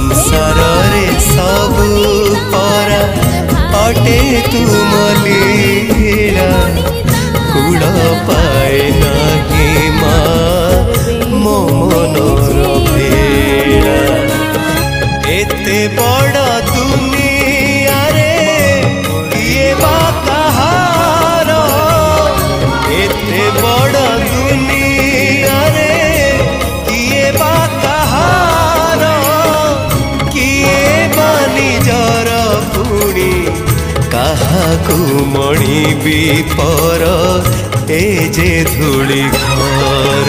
संसार रे सबु परा अटे तुम लीला कूड़ पाए नहीं माँ मो मनर भेड़ा एते बड़ा दुनिया रे किए बा कहार एते बड़ा दुनिया रे किए बा कहार किए बा निजर पुणी काहाकू मणि भी पर ए जे धूली घर।